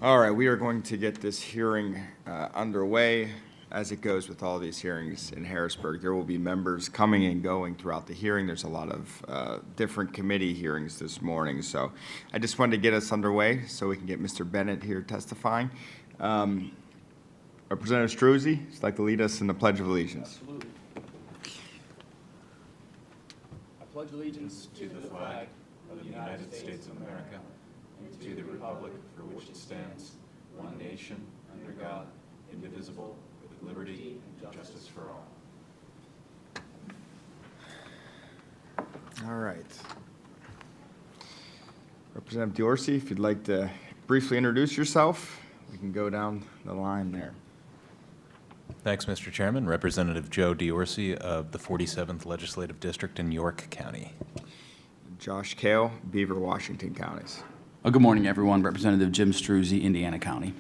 All right, we are going to get this hearing underway. As it goes with all these hearings in Harrisburg, there will be members coming and going throughout the hearing. There's a lot of different committee hearings this morning, so I just wanted to get us underway so we can get Mr. Bennett here testifying. Representative Struzzi, would you like to lead us in the Pledge of Allegiance? Absolutely. I pledge allegiance to the flag of the United States of America and to the republic for which it stands, one nation, under God, indivisible, with liberty and justice for all. All right. Representative Diorsi, if you'd like to briefly introduce yourself, we can go down the line there. Thanks, Mr. Chairman. Representative Joe Diorsi of the 47th Legislative District in York County. Josh Kale, Beaver, Washington counties. Good morning, everyone. Representative Jim Struzzi, Indiana County.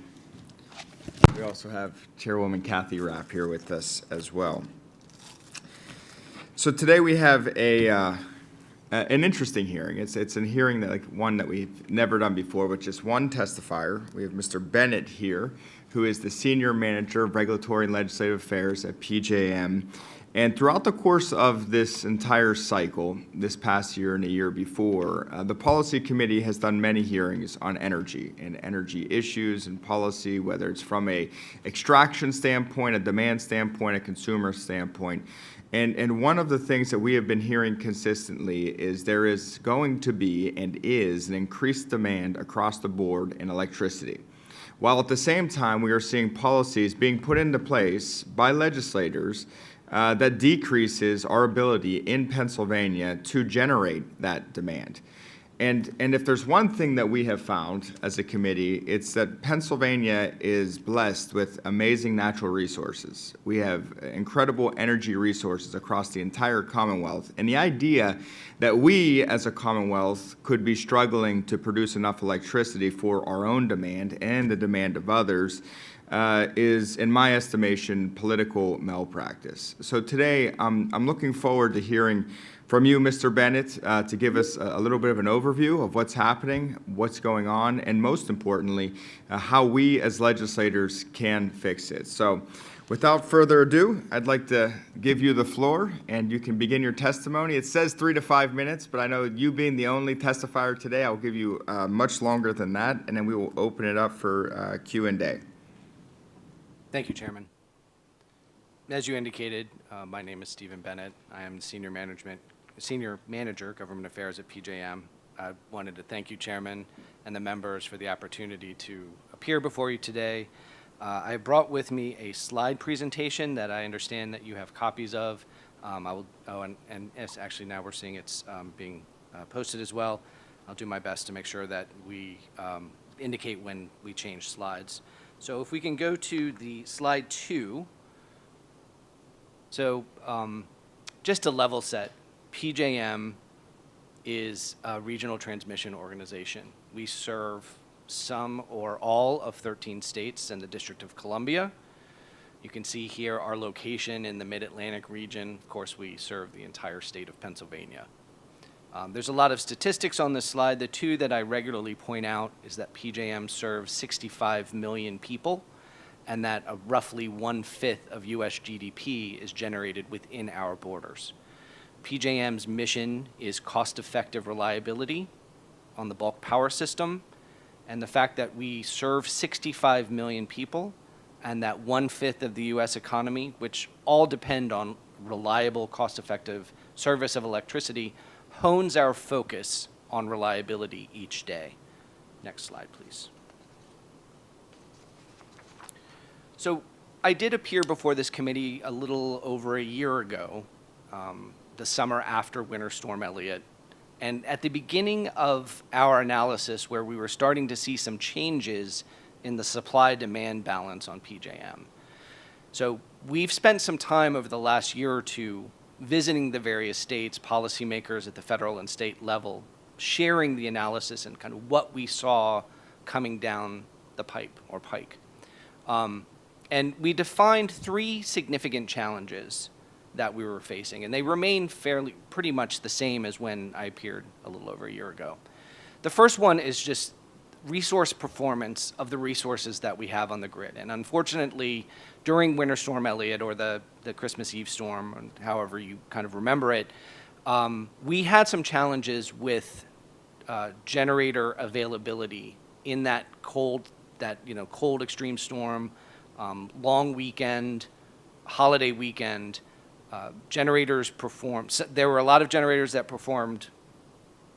We also have Chairwoman Kathy Rapp here with us as well. So today we have an interesting hearing. It's a hearing one that we've never done before with just one testifier. We have Mr. Bennett here, who is the Senior Manager of Regulatory and Legislative Affairs at PJM. And throughout the course of this entire cycle, this past year and a year before, the Policy Committee has done many hearings on energy and energy issues and policy, whether it's from a extraction standpoint, a demand standpoint, a consumer standpoint. And one of the things that we have been hearing consistently is there is going to be and is an increased demand across the board in electricity, while at the same time we are seeing policies being put into place by legislators that decreases our ability in Pennsylvania to generate that demand. And if there's one thing that we have found as a committee, it's that Pennsylvania is blessed with amazing natural resources. We have incredible energy resources across the entire Commonwealth. And the idea that we as a Commonwealth could be struggling to produce enough electricity for our own demand and the demand of others is, in my estimation, political malpractice. So today, I'm looking forward to hearing from you, Mr. Bennett, to give us a little bit of an overview of what's happening, what's going on, and most importantly, how we as legislators can fix it. So without further ado, I'd like to give you the floor, and you can begin your testimony. It says 3 to 5 minutes, but I know you being the only testifier today, I'll give you much longer than that, and then we will open it up for Q&A. Thank you, Chairman. As you indicated, my name is Stephen Bennett. I am the Senior Manager, Government Affairs at PJM. I wanted to thank you, Chairman, and the members for the opportunity to appear before you today. I brought with me a slide presentation that I understand that you have copies of. Yes, actually now we're seeing it's being posted as well. I'll do my best to make sure that we indicate when we change slides. So if we can go to the slide 2. So just to level set, PJM is a regional transmission organization. We serve some or all of 13 states and the District of Columbia. You can see here our location in the Mid-Atlantic region. Of course, we serve the entire state of Pennsylvania. There's a lot of statistics on this slide. The two that I regularly point out is that PJM serves 65 million people, and that roughly 1/5 of U.S. GDP is generated within our borders. PJM's mission is cost-effective reliability on the bulk power system, and the fact that we serve 65 million people and that 1/5 of the U.S. economy, which all depend on reliable, cost-effective service of electricity, hones our focus on reliability each day. Next slide, please. So I did appear before this committee a little over a year ago, the summer after Winter Storm Elliott. And at the beginning of our analysis, where we were starting to see some changes in the supply-demand balance on PJM. So we've spent some time over the last year or two visiting the various states, policymakers at the federal and state level, sharing the analysis and kind of what we saw coming down the pipe or pike. And we defined 3 significant challenges that we were facing, and they remain pretty much the same as when I appeared a little over a year ago. The first one is just resource performance of the resources that we have on the grid. And unfortunately, during Winter Storm Elliott, or the Christmas Eve storm, and however you kind of remember it, we had some challenges with generator availability in that cold extreme storm, long weekend, holiday weekend. Generators performed. So there were a lot of generators that performed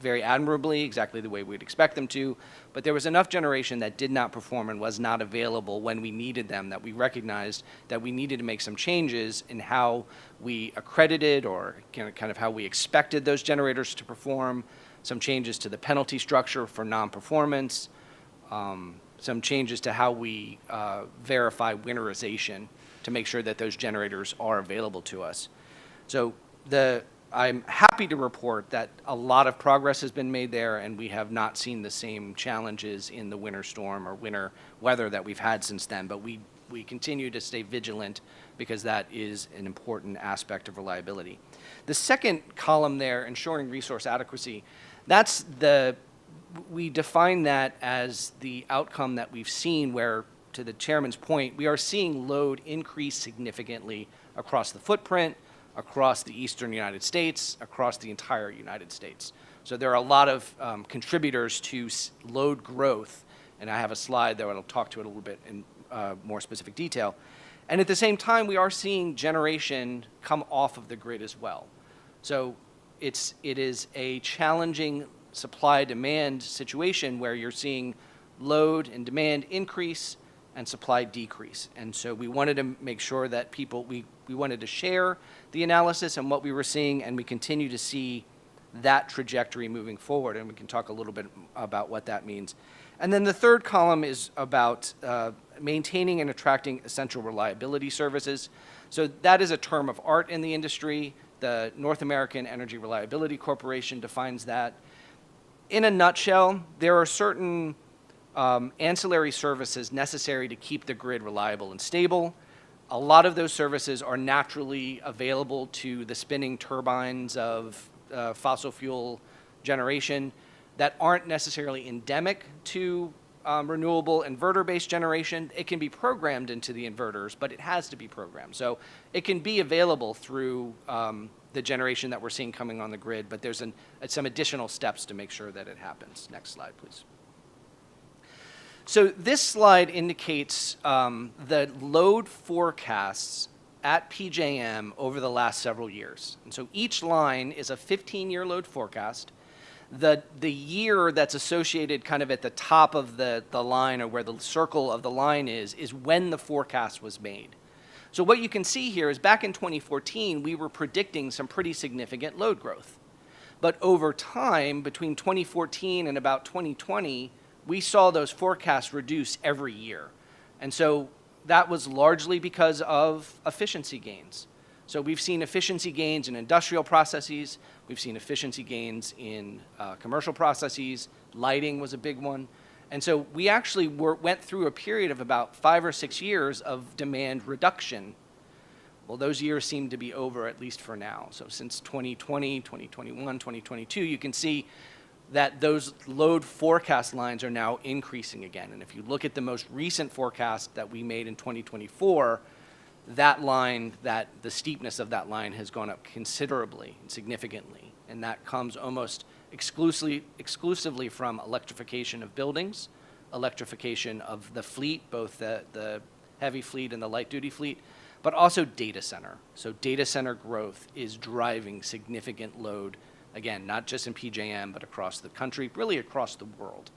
very admirably, exactly the way we'd expect them to, but there was enough generation that did not perform and was not available when we needed them, that we recognized that we needed to make some changes in how we accredited, or kind of how we expected those generators to perform, some changes to the penalty structure for non-performance, some changes to how we verify winterization to make sure that those generators are available to us. So I'm happy to report that a lot of progress has been made there, and we have not seen the same challenges in the winter storm or winter weather that we've had since then. But we continue to stay vigilant, because that is an important aspect of reliability. The second column there, ensuring resource adequacy, we define that as the outcome that we've seen where, to the chairman's point, we are seeing load increase significantly across the footprint, across the eastern United States, across the entire United States. So there are a lot of contributors to load growth, and I have a slide that will talk to it a little bit in more specific detail. And at the same time, we are seeing generation come off of the grid as well. So it is a challenging supply-demand situation where you're seeing load and demand increase and supply decrease. And so we wanted to make sure that we wanted to share the analysis and what we were seeing, and we continue to see that trajectory moving forward, and we can talk a little bit about what that means. And then the third column is about maintaining and attracting essential reliability services. So that is a term of art in the industry. The North American Energy Reliability Corporation defines that. In a nutshell, there are certain ancillary services necessary to keep the grid reliable and stable. A lot of those services are naturally available to the spinning turbines of fossil fuel generation that aren't necessarily endemic to renewable inverter-based generation. It can be programmed into the inverters, but it has to be programmed. So it can be available through the generation that we're seeing coming on the grid, but there's some additional steps to make sure that it happens. Next slide, please. So this slide indicates the load forecasts at PJM over the last several years. And so each line is a 15-year load forecast. The year that's associated kind of at the top of the line, or where the circle of the line is when the forecast was made. So what you can see here is back in 2014, we were predicting some pretty significant load growth. But over time, between 2014 and about 2020, we saw those forecasts reduce every year. And so that was largely because of efficiency gains. So we've seen efficiency gains in industrial processes. We've seen efficiency gains in commercial processes. Lighting was a big one. And so we actually went through a period of about 5 or 6 years of demand reduction. Well, those years seem to be over, at least for now. So since 2020, 2021, 2022, you can see that those load forecast lines are now increasing again. And if you look at the most recent forecast that we made in 2024, that line, the steepness of that line has gone up considerably and significantly. And that comes almost exclusively from electrification of buildings, electrification of the fleet, both the heavy fleet and the light duty fleet, but also data center. So data center growth is driving significant load, again, not just in PJM, but across the country, really across the world.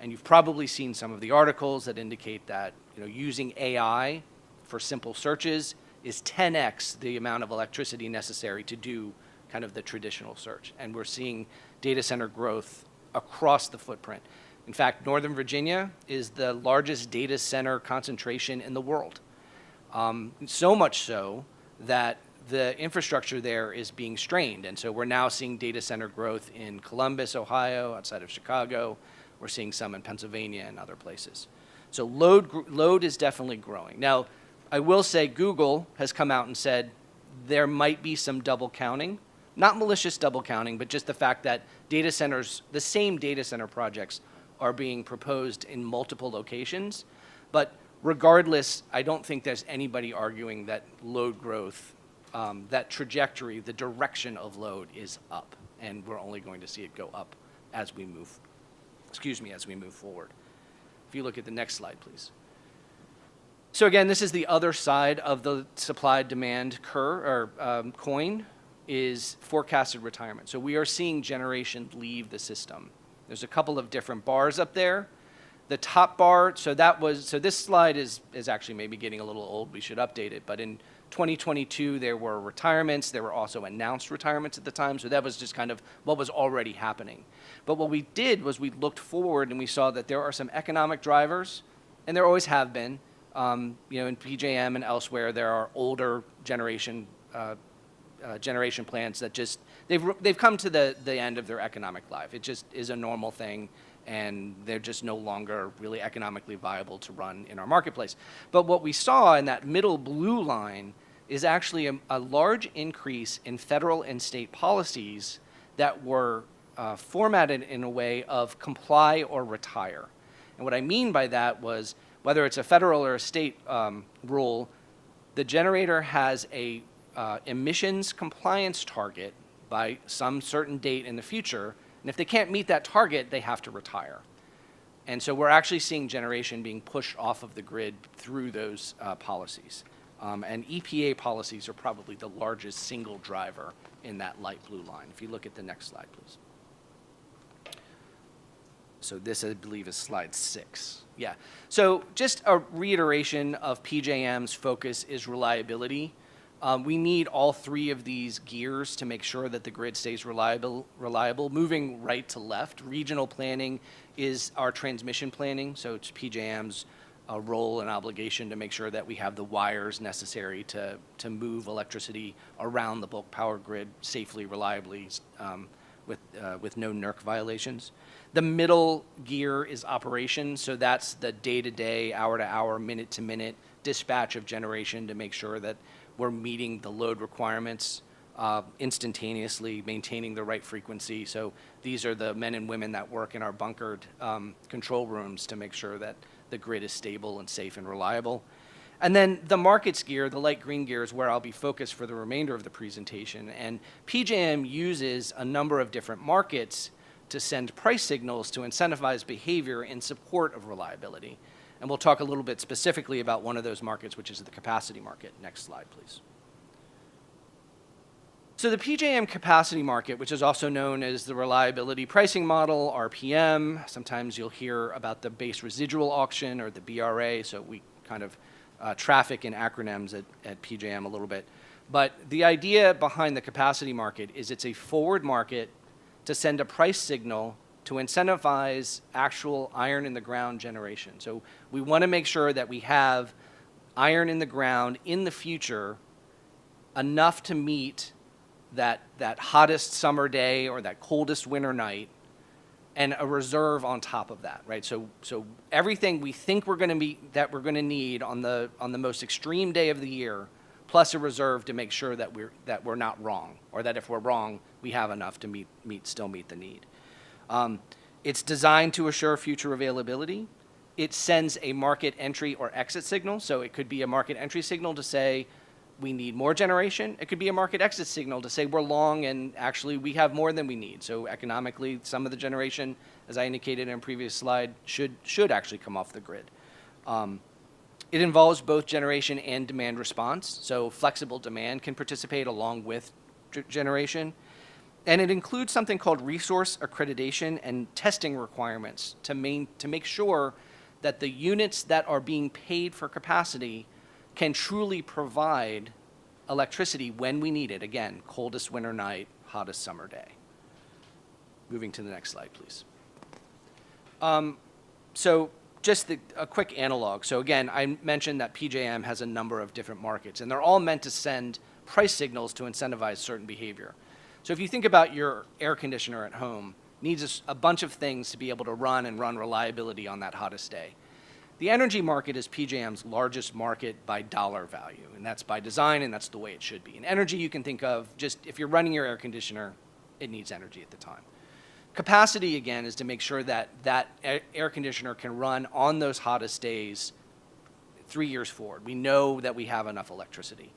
And you've probably seen some of the articles that indicate that using AI for simple searches is 10x the amount of electricity necessary to do kind of the traditional search. And we're seeing data center growth across the footprint. In fact, Northern Virginia is the largest data center concentration in the world. So much so that the infrastructure there is being strained. And so we're now seeing data center growth in Columbus, Ohio, outside of Chicago. We're seeing some in Pennsylvania and other places. So load is definitely growing. Now, I will say Google has come out and said there might be some double counting, not malicious double counting, but just the fact that data centers, the same data center projects, are being proposed in multiple locations. But regardless, I don't think there's anybody arguing that load growth, that trajectory, the direction of load is up, and we're only going to see it go up as we move, as we move forward. If you look at the next slide, please. So again, this is the other side of the supply-demand curve, or coin, is forecasted retirement. So we are seeing generation leave the system. There's a couple of different bars up there. The top bar, so this slide is actually maybe getting a little old. We should update it. But in 2022, there were retirements. There were also announced retirements at the time. So that was just kind of what was already happening. But what we did was we looked forward and we saw that there are some economic drivers, and there always have been. In PJM and elsewhere, there are older generation plants that just they've come to the end of their economic life. It just is a normal thing, and they're just no longer really economically viable to run in our marketplace. But what we saw in that middle blue line is actually a large increase in federal and state policies that were formatted in a way of comply or retire. And what I mean by that was, whether it's a federal or a state rule, the generator has a emissions compliance target by some certain date in the future, and if they can't meet that target, they have to retire. And so we're actually seeing generation being pushed off of the grid through those policies. And EPA policies are probably the largest single driver in that light blue line. If you look at the next slide, please. So this, I believe, is slide 6. Yeah. So just a reiteration of PJM's focus is reliability. We need all three of these gears to make sure that the grid stays reliable. Moving right to left, regional planning is our transmission planning. So it's PJM's role and obligation to make sure that we have the wires necessary to move electricity around the bulk power grid safely, reliably, with no NERC violations. The middle gear is operations, so that's the day-to-day, hour-to-hour, minute-to-minute dispatch of generation to make sure that we're meeting the load requirements instantaneously, maintaining the right frequency. So these are the men and women that work in our bunkered control rooms to make sure that the grid is stable and safe and reliable. And then the markets gear, the light green gear, is where I'll be focused for the remainder of the presentation. And PJM uses a number of different markets to send price signals to incentivize behavior in support of reliability. And we'll talk a little bit specifically about one of those markets, which is the capacity market. Next slide, please. So the PJM capacity market, which is also known as the reliability pricing model, RPM, sometimes you'll hear about the base residual auction or the BRA, so we kind of traffic in acronyms at PJM a little bit. But the idea behind the capacity market is it's a forward market to send a price signal to incentivize actual iron in the ground generation. So we want to make sure that we have iron in the ground in the future enough to meet that hottest summer day or that coldest winter night, and a reserve on top of that, right? So everything we think we're going to need on the most extreme day of the year, plus a reserve to make sure that we're not wrong, or that if we're wrong, we have enough to still meet the need. It's designed to assure future availability. It sends a market entry or exit signal. So it could be a market entry signal to say we need more generation. It could be a market exit signal to say we're long and actually we have more than we need. So economically, some of the generation, as I indicated in a previous slide, should actually come off the grid. It involves both generation and demand response. So flexible demand can participate along with generation. And it includes something called resource accreditation and testing requirements to make sure that the units that are being paid for capacity can truly provide electricity when we need it. Again, coldest winter night, hottest summer day. Moving to the next slide, please. So just a quick analog. So again, I mentioned that PJM has a number of different markets, and they're all meant to send price signals to incentivize certain behavior. So if you think about your air conditioner at home, needs a bunch of things to be able to run reliability on that hottest day. The energy market is PJM's largest market by dollar value, and that's by design, and that's the way it should be. And energy you can think of just if you're running your air conditioner, it needs energy at the time. Capacity, again, is to make sure that that air conditioner can run on those hottest days 3 years forward. We know that we have enough electricity.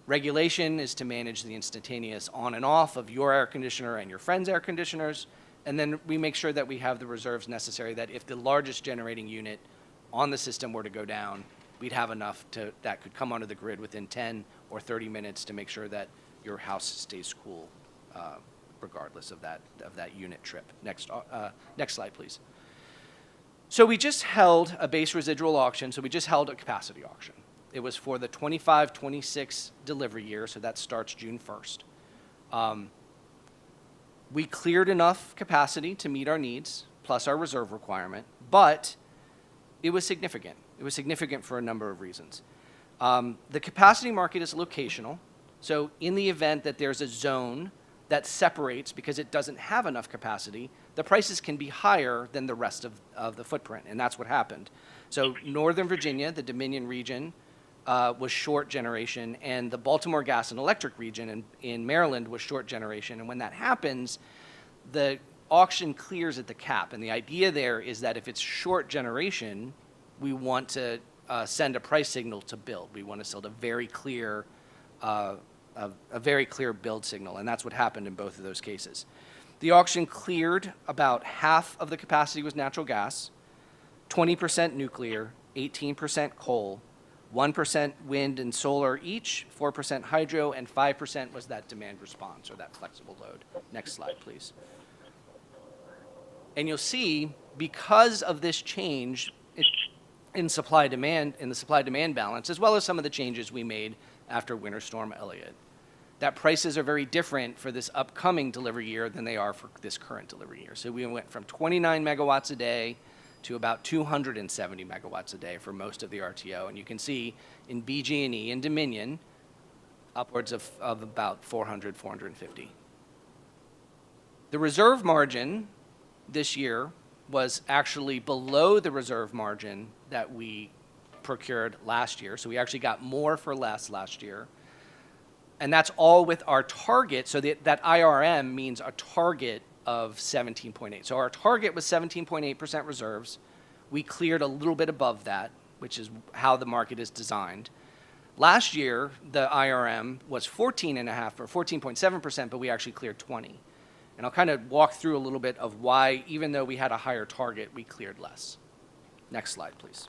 Regulation is to manage the instantaneous on and off of your air conditioner and your friend's air conditioners. And then we make sure that we have the reserves necessary that if the largest generating unit on the system were to go down, we'd have enough that could come onto the grid within 10 or 30 minutes to make sure that your house stays cool, regardless of that unit trip. Next slide, please. So we just held a base residual auction. So we just held a capacity auction. It was for the 25-26 delivery year, so that starts June 1st. We cleared enough capacity to meet our needs, plus our reserve requirement, but it was significant. It was significant for a number of reasons. The capacity market is locational, so in the event that there's a zone that separates because it doesn't have enough capacity, the prices can be higher than the rest of the footprint, and that's what happened. So Northern Virginia, the Dominion region, was short generation, and the Baltimore Gas and Electric region in Maryland was short generation. And when that happens, the auction clears at the cap. And the idea there is that if it's short generation, we want to send a price signal to build. We want to send a very clear build signal, and that's what happened in both of those cases. The auction cleared about half of the capacity was natural gas, 20% nuclear, 18% coal, 1% wind and solar each, 4% hydro, and 5% was that demand response or that flexible load. Next slide, please. And you'll see, because of this change in the supply-demand balance, as well as some of the changes we made after Winter Storm Elliott, that prices are very different for this upcoming delivery year than they are for this current delivery year. So we went from 29 megawatts a day to about 270 megawatts a day for most of the RTO. And you can see in BG&E and Dominion, upwards of about 400, 450. The reserve margin this year was actually below the reserve margin that we procured last year. So we actually got more for less last year. And that's all with our target. So that IRM means a target of 17.8. So our target was 17.8% reserves. We cleared a little bit above that, which is how the market is designed. Last year, the IRM was 14.5 or 14.7%, but we actually cleared 20. And I'll kind of walk through a little bit of why, even though we had a higher target, we cleared less. Next slide, please.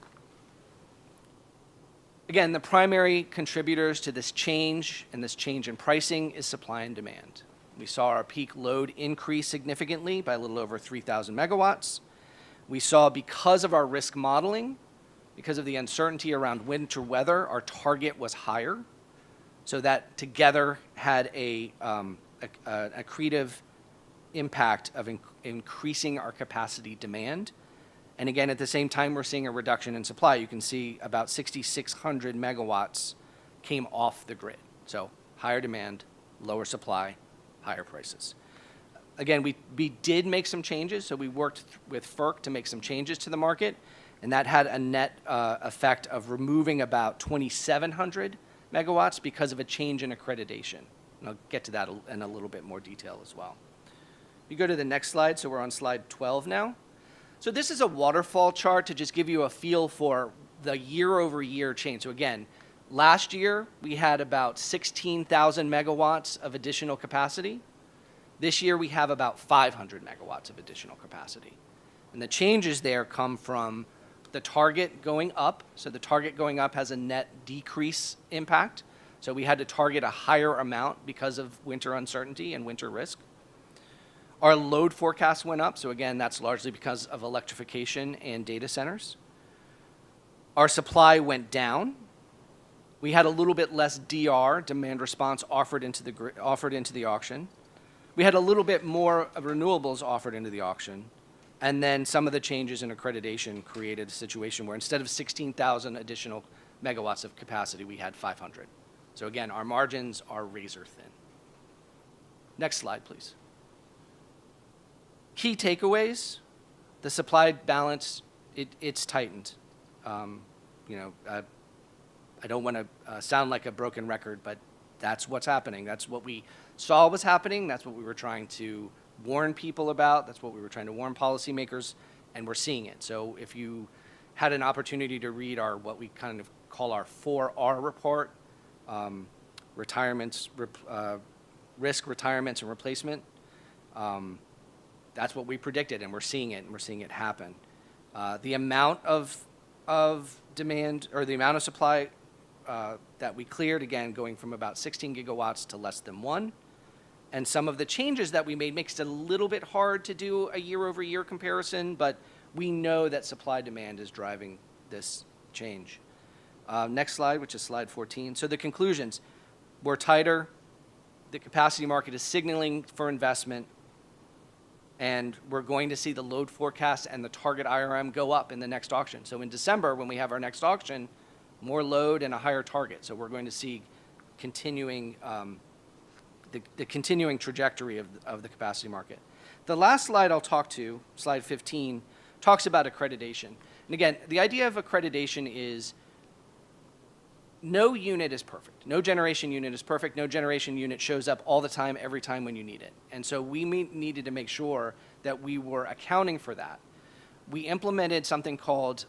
Again, the primary contributors to this change and this change in pricing is supply and demand. We saw our peak load increase significantly by a little over 3,000 megawatts. We saw, because of our risk modeling, because of the uncertainty around winter weather, our target was higher. So that together had a accretive impact of increasing our capacity demand. And again, at the same time, we're seeing a reduction in supply. You can see about 6,600 megawatts came off the grid. So higher demand, lower supply, higher prices. Again, we did make some changes. So we worked with FERC to make some changes to the market. And that had a net effect of removing about 2,700 megawatts because of a change in accreditation. And I'll get to that in a little bit more detail as well. You go to the next slide. So we're on slide 12 now. So this is a waterfall chart to just give you a feel for the year-over-year change. So again, last year we had about 16,000 megawatts of additional capacity. This year we have about 500 megawatts of additional capacity. And the changes there come from the target going up. So the target going up has a net decrease impact. So we had to target a higher amount because of winter uncertainty and winter risk. Our load forecast went up. So again, that's largely because of electrification and data centers. Our supply went down. We had a little bit less DR, demand response, offered into the auction. We had a little bit more of renewables offered into the auction. And then some of the changes in accreditation created a situation where instead of 16,000 additional megawatts of capacity, we had 500. So again, our margins are razor thin. Next slide, please. Key takeaways: the supply balance, it's tightened. I don't want to sound like a broken record, but that's what's happening. That's what we saw was happening. That's what we were trying to warn people about. That's what we were trying to warn policymakers, and we're seeing it. So if you had an opportunity to read our, what we kind of call our 4R report, retirements, risk, retirements, and replacement, that's what we predicted, and we're seeing it, and we're seeing it happen. The amount of demand, or the amount of supply that we cleared, again, going from about 16 gigawatts to less than 1. And some of the changes that we made makes it a little bit hard to do a year-over-year comparison, but we know that supply-demand is driving this change. Next slide, which is slide 14. So the conclusions, we're tighter, the capacity market is signaling for investment, and we're going to see the load forecast and the target IRM go up in the next auction. So in December, when we have our next auction, more load and a higher target. So we're going to see continuing, the continuing trajectory of the capacity market. The last slide I'll talk to, slide 15, talks about accreditation. And again, the idea of accreditation is no unit is perfect. No generation unit is perfect. No generation unit shows up all the time, every time when you need it. And so we needed to make sure that we were accounting for that. We implemented something called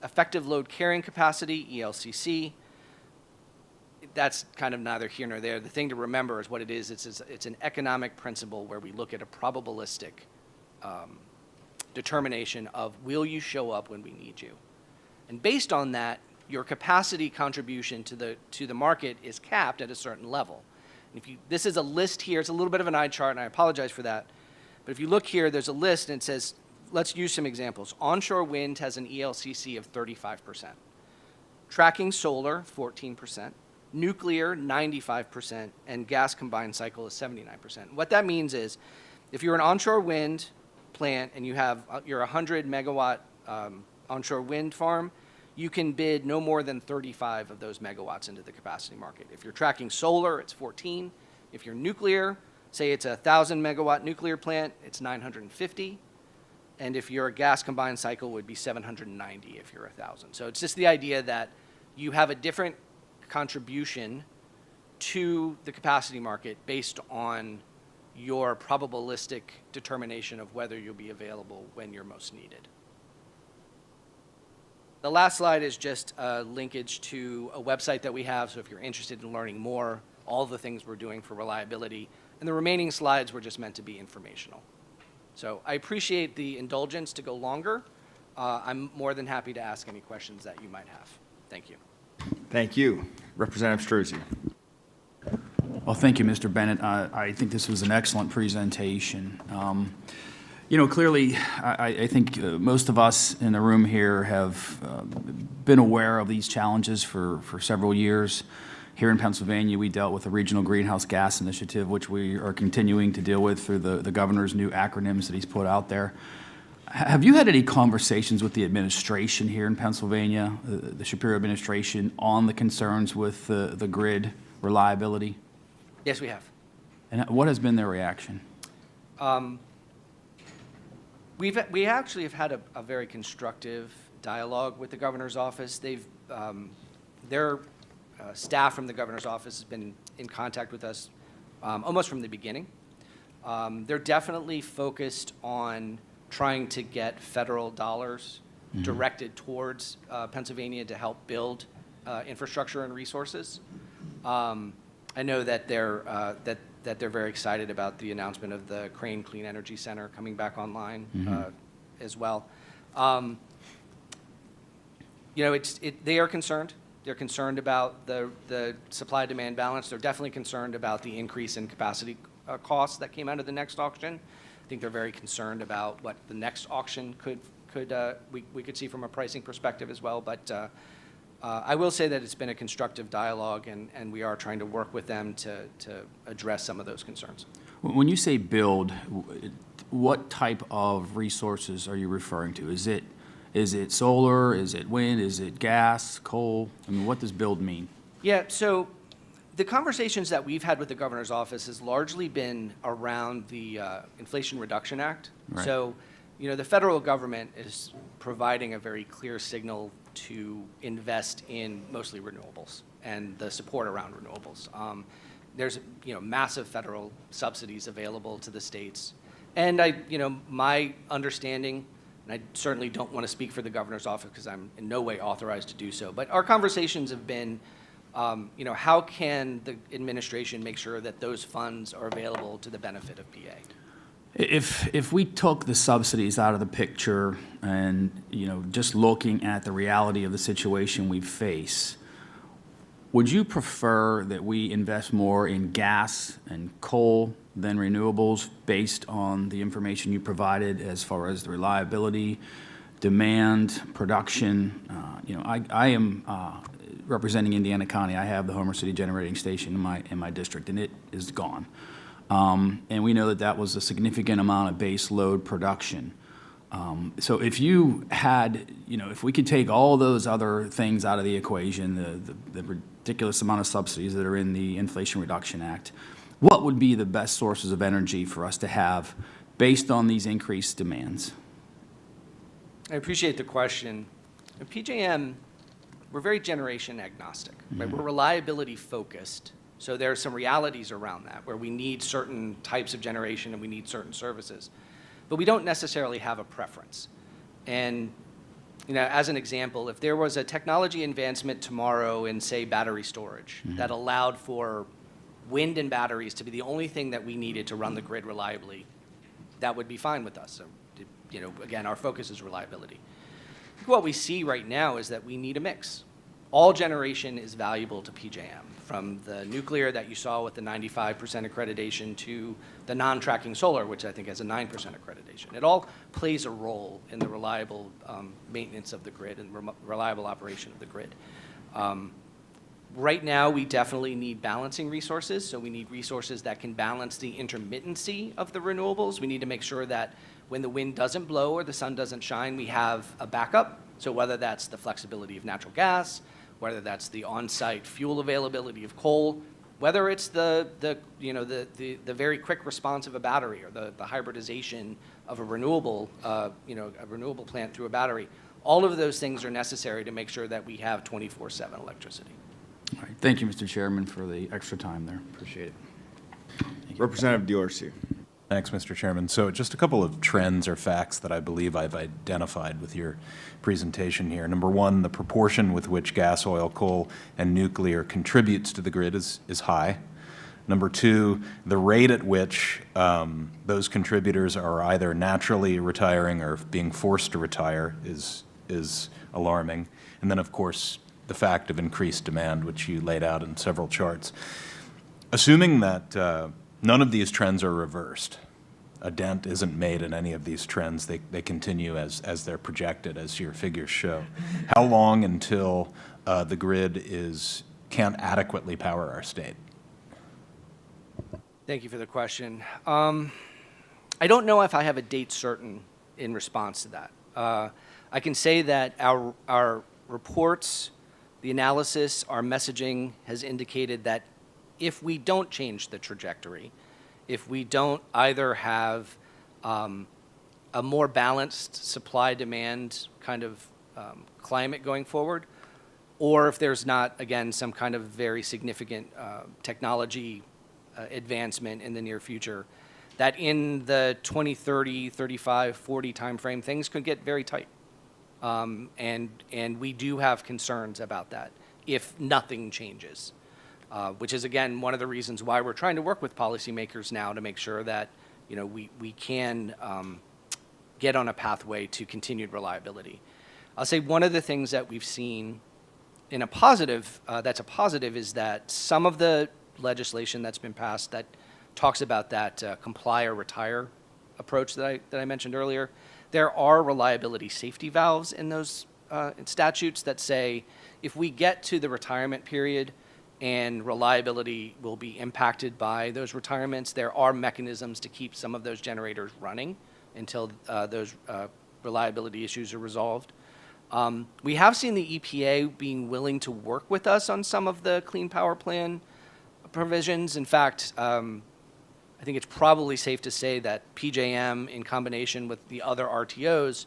effective load carrying capacity, ELCC. That's kind of neither here nor there. The thing to remember is what it is. It's an economic principle where we look at a probabilistic determination of will you show up when we need you. And based on that, your capacity contribution to the market is capped at a certain level. And this is a list here. It's a little bit of an eye chart, and I apologize for that. But if you look here, there's a list, and it says, let's use some examples. Onshore wind has an ELCC of 35%. Tracking solar, 14%. Nuclear, 95%. And gas combined cycle is 79%. What that means is if you're an onshore wind plant and you have your 100 megawatt onshore wind farm, you can bid no more than 35 of those megawatts into the capacity market. If you're tracking solar, it's 14. If you're nuclear, say it's a 1,000 megawatt nuclear plant, it's 950. And if you're a gas combined cycle, it would be 790 if you're 1,000. So it's just the idea that you have a different contribution to the capacity market based on your probabilistic determination of whether you'll be available when you're most needed. The last slide is just a linkage to a website that we have, so if you're interested in learning more, all the things we're doing for reliability, and the remaining slides were just meant to be informational. So I appreciate the indulgence to go longer. I'm more than happy to ask any questions that you might have. Thank you. Thank you. Representative Struzzi. Well, thank you, Mr. Bennett. I think this was an excellent presentation. You know, clearly, I think most of us in the room here have been aware of these challenges for several years. Here in Pennsylvania, we dealt with the Regional Greenhouse Gas Initiative, which we are continuing to deal with through the governor's new acronyms that he's put out there. Have you had any conversations with the administration here in Pennsylvania, the Shapiro administration, on the concerns with the grid reliability? Yes, we have. And what has been their reaction? We actually have had a very constructive dialogue with the governor's office. Their staff from the governor's office has been in contact with us almost from the beginning. They're definitely focused on trying to get federal dollars directed towards Pennsylvania to help build infrastructure and resources. I know that they're very excited about the announcement of the Crane Clean Energy Center coming back online as well. You know, they are concerned. They're concerned about the supply-demand balance. They're definitely concerned about the increase in capacity costs that came out of the next auction. I think they're very concerned about what the next auction we could see from a pricing perspective as well. But I will say that it's been a constructive dialogue, and we are trying to work with them to address some of those concerns. When you say build, what type of resources are you referring to? Is it solar? Is it wind? Is it gas, coal? I mean, what does build mean? Yeah, so the conversations that we've had with the governor's office has largely been around the Inflation Reduction Act. Right. So, you know, the federal government is providing a very clear signal to invest in mostly renewables and the support around renewables. There's, you know, massive federal subsidies available to the states, And my understanding, and I certainly don't want to speak for the governor's office because I'm in no way authorized to do so, but our conversations have been, how can the administration make sure that those funds are available to the benefit of PA? If we took the subsidies out of the picture and, just looking at the reality of the situation we face, would you prefer that we invest more in gas and coal than renewables based on the information you provided as far as the reliability, demand, production? I am representing Indiana County. I have the Homer City Generating Station in my district, and it is gone. And we know that was a significant amount of base load production. So if you had, if we could take all those other things out of the equation, the ridiculous amount of subsidies that are in the Inflation Reduction Act, what would be the best sources of energy for us to have based on these increased demands? I appreciate the question. At PJM, we're very generation agnostic, right? We're reliability focused. So there are some realities around that where we need certain types of generation and we need certain services. But we don't necessarily have a preference. And as an example, if there was a technology advancement tomorrow in, say, battery storage that allowed for wind and batteries to be the only thing that we needed to run the grid reliably, that would be fine with us. So, again, our focus is reliability. What we see right now is that we need a mix. All generation is valuable to PJM, from the nuclear that you saw with the 95% accreditation to the non-tracking solar, which I think has a 9% accreditation. It all plays a role in the reliable maintenance of the grid and reliable operation of the grid. Right now, we definitely need balancing resources, so we need resources that can balance the intermittency of the renewables. We need to make sure that when the wind doesn't blow or the sun doesn't shine, we have a backup. So whether that's the flexibility of natural gas, whether that's the on-site fuel availability of coal, whether it's the very quick response of a battery or the hybridization of a renewable plant through a battery, all of those things are necessary to make sure that we have 24/7 electricity. All right. Thank you, Mr. Chairman, for the extra time there. Appreciate it. Representative Diorsi. Thanks, Mr. Chairman. So just a couple of trends or facts that I believe I've identified with your presentation here. Number one, the proportion with which gas, oil, coal, and nuclear contributes to the grid is high. Number two, the rate at which those contributors are either naturally retiring or being forced to retire is alarming. And then, of course, the fact of increased demand, which you laid out in several charts. Assuming that none of these trends are reversed, a dent isn't made in any of these trends, they continue as they're projected, as your figures show. How long until the grid can't adequately power our state? Thank you for the question. I don't know if I have a date certain in response to that. I can say that our reports, the analysis, our messaging has indicated that if we don't change the trajectory, if we don't either have a more balanced supply-demand kind of climate going forward, or if there's not, again, some kind of very significant technology advancement in the near future, that in the 2030, 35, 40 timeframe, things could get very tight. And we do have concerns about that if nothing changes. Which is, again, one of the reasons why we're trying to work with policymakers now to make sure that, we can get on a pathway to continued reliability. I'll say one of the things that we've seen in a positive, is that some of the legislation that's been passed that talks about that comply or retire approach that I mentioned earlier, there are reliability safety valves in those statutes that say if we get to the retirement period and reliability will be impacted by those retirements, there are mechanisms to keep some of those generators running until those reliability issues are resolved. We have seen the EPA being willing to work with us on some of the Clean Power Plan provisions. In fact, I think it's probably safe to say that PJM, in combination with the other RTOs,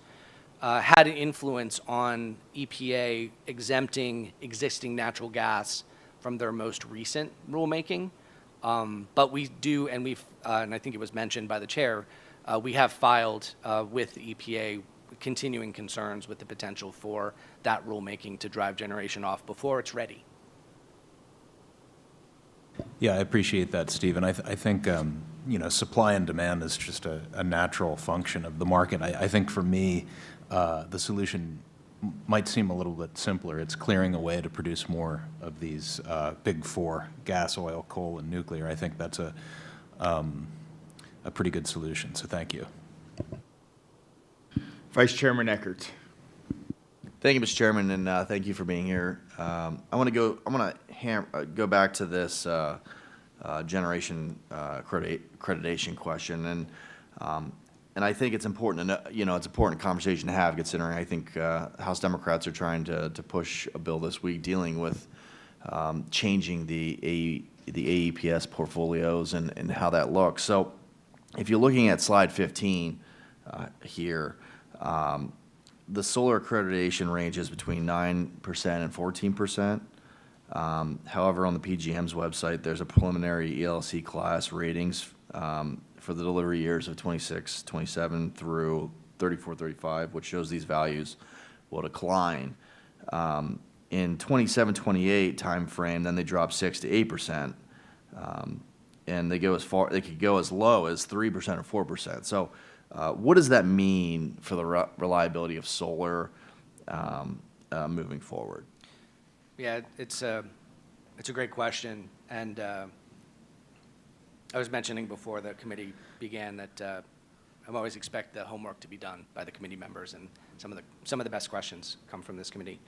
had an influence on EPA exempting existing natural gas from their most recent rulemaking. But we do, and I think it was mentioned by the chair, we have filed with the EPA continuing concerns with the potential for that rulemaking to drive generation off before it's ready. Yeah, I appreciate that, Steve. And I think, you know, supply and demand is just a natural function of the market. I think for me, the solution might seem a little bit simpler. It's clearing a way to produce more of these big four, gas, oil, coal, and nuclear. I think that's a pretty good solution, so thank you. Vice Chairman Eckert. Thank you, Mr. Chairman, and thank you for being here. I want to go back to this generation accreditation question, and I think it's important to know, you know, it's an important conversation to have, considering I think House Democrats are trying to push a bill this week dealing with changing the AEPS portfolios and how that looks. So, if you're looking at slide 15 here. The solar accreditation ranges between 9% and 14%. However, on the PJM's website, there's a preliminary ELC class ratings for the delivery years of 26, 27 through 34, 35, which shows these values will decline. In 27, 28 timeframe, then they drop 6 to 8%, and they could go as low as 3% or 4%. So. What does that mean for the reliability of solar moving forward? Yeah, it's a great question, and I was mentioning before the committee began that I always expect the homework to be done by the committee members, and some of the best questions come from this committee.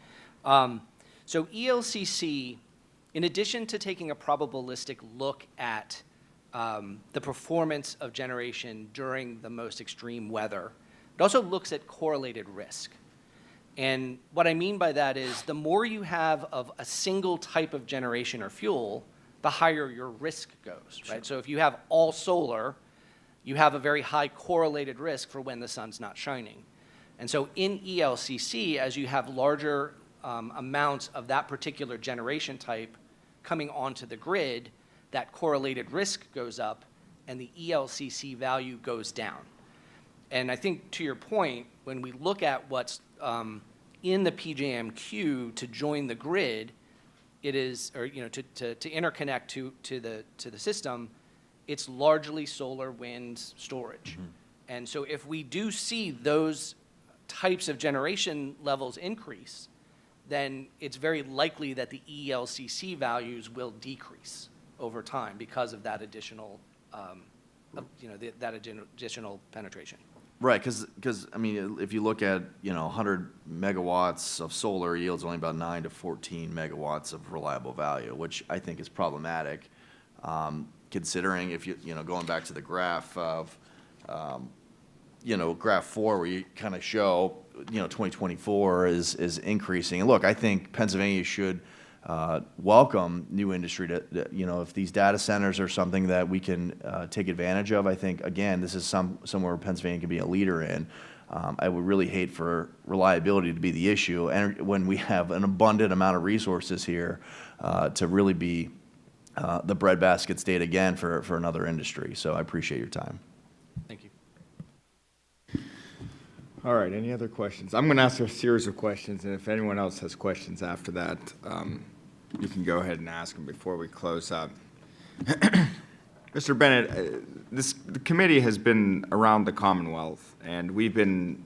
So ELCC, in addition to taking a probabilistic look at the performance of generation during the most extreme weather, it also looks at correlated risk. And what I mean by that is the more you have of a single type of generation or fuel, the higher your risk goes, right? Sure. So if you have all solar, you have a very high correlated risk for when the sun's not shining. And so in ELCC, as you have larger amounts of that particular generation type coming onto the grid, that correlated risk goes up and the ELCC value goes down. And I think to your point, when we look at what's in the PJM queue to join the grid, it is, or you know, to interconnect to the system, it's largely solar, wind, storage. Mm-hmm. And so if we do see those types of generation levels increase, then it's very likely that the ELCC values will decrease over time because of that additional, that additional penetration. Right, because I mean, if you look at 100 megawatts of solar yields only about 9 to 14 megawatts of reliable value, which I think is problematic, considering if going back to the graph of graph 4 where you kind of show 2024 is increasing. And look, I think Pennsylvania should welcome new industry to, if these data centers are something that we can take advantage of. I think, again, this is somewhere Pennsylvania can be a leader in. I would really hate for reliability to be the issue, and when we have an abundant amount of resources here to really be the breadbasket state again for another industry. So I appreciate your time. Thank you. All right, any other questions? I'm going to ask a series of questions, and if anyone else has questions after that, you can go ahead and ask them before we close up. Mr. Bennett, the committee has been around the Commonwealth, and we've been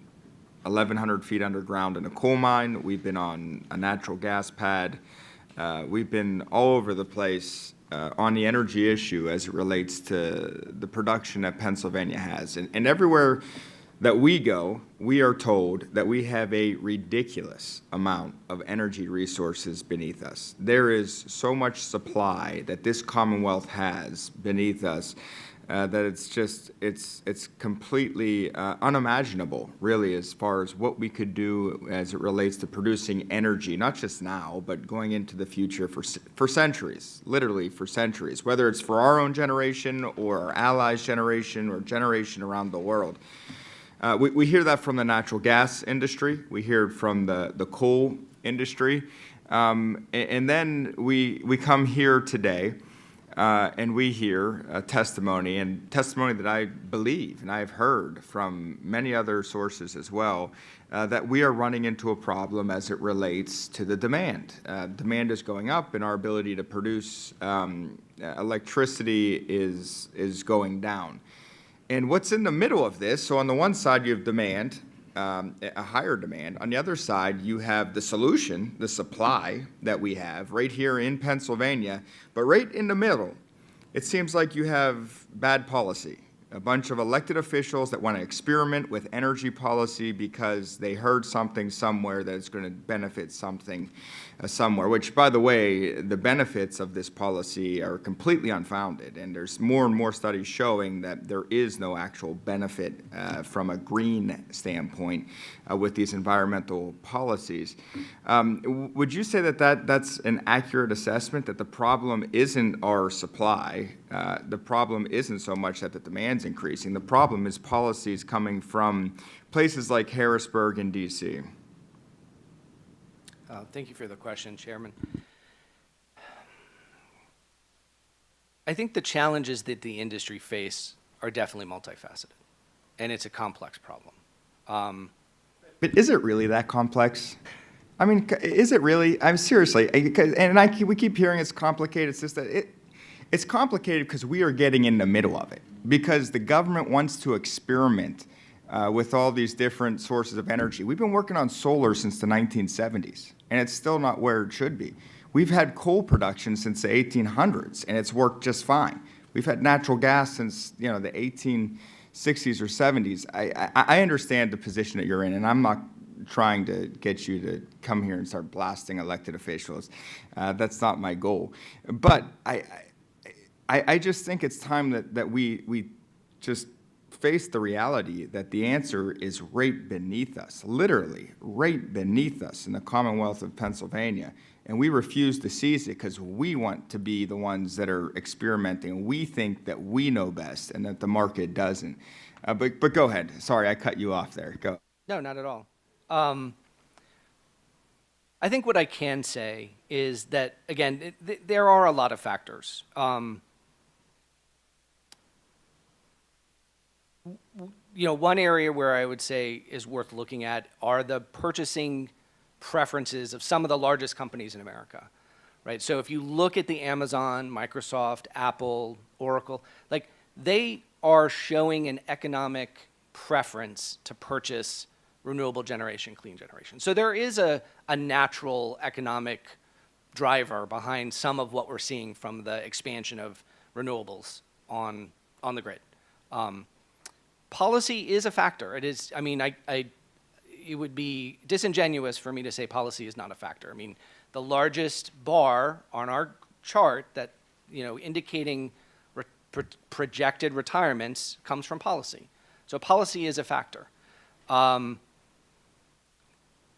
1,100 feet underground in a coal mine. We've been on a natural gas pad. We've been all over the place on the energy issue as it relates to the production that Pennsylvania has. And everywhere that we go, we are told that we have a ridiculous amount of energy resources beneath us. There is so much supply that this Commonwealth has beneath us that it's completely unimaginable, really, as far as what we could do as it relates to producing energy, not just now, but going into the future for centuries, literally for centuries, whether it's for our own generation or our allies' generation or generation around the world. We hear that from the natural gas industry. We hear it from the coal industry. And then we come here today and we hear testimony, and testimony that I believe and I have heard from many other sources as well, that we are running into a problem as it relates to the demand. Demand is going up, and our ability to produce electricity is going down. And what's in the middle of this, so on the one side you have demand, a higher demand. On the other side, you have the solution, the supply that we have right here in Pennsylvania. But right in the middle, it seems like you have bad policy. A bunch of elected officials that want to experiment with energy policy because they heard something somewhere that is going to benefit something somewhere, which, by the way, the benefits of this policy are completely unfounded. And there's more and more studies showing that there is no actual benefit from a green standpoint with these environmental policies. Would you say that that's an accurate assessment, that the problem isn't our supply? The problem isn't so much that the demand's increasing. The problem is policies coming from places like Harrisburg and D.C. Thank you for the question, Chairman. I think the challenges that the industry face are definitely multifaceted, and it's a complex problem. But is it really that complex? I mean, is it really? I'm seriously, we keep hearing it's complicated. It's just that it's complicated because we are getting in the middle of it, because the government wants to experiment with all these different sources of energy. We've been working on solar since the 1970s, and it's still not where it should be. We've had coal production since the 1800s, and it's worked just fine. We've had natural gas since, the 1860s or 70s. I understand the position that you're in, and I'm not trying to get you to come here and start blasting elected officials. That's not my goal. But I just think it's time that we just face the reality that the answer is right beneath us, literally right beneath us in the Commonwealth of Pennsylvania. And we refuse to seize it because we want to be the ones that are experimenting. We think that we know best and that the market doesn't. But go ahead. Sorry, I cut you off there. Go. No, not at all. I think what I can say is that, again, there are a lot of factors. One area where I would say is worth looking at are the purchasing preferences of some of the largest companies in America, right? So if you look at the Amazon, Microsoft, Apple, Oracle, they are showing an economic preference to purchase renewable generation, clean generation. So there is a natural economic driver behind some of what we're seeing from the expansion of renewables on the grid. Policy is a factor. It is, it would be disingenuous for me to say policy is not a factor. The largest bar on our chart that, indicating projected retirements comes from policy. So policy is a factor. Again,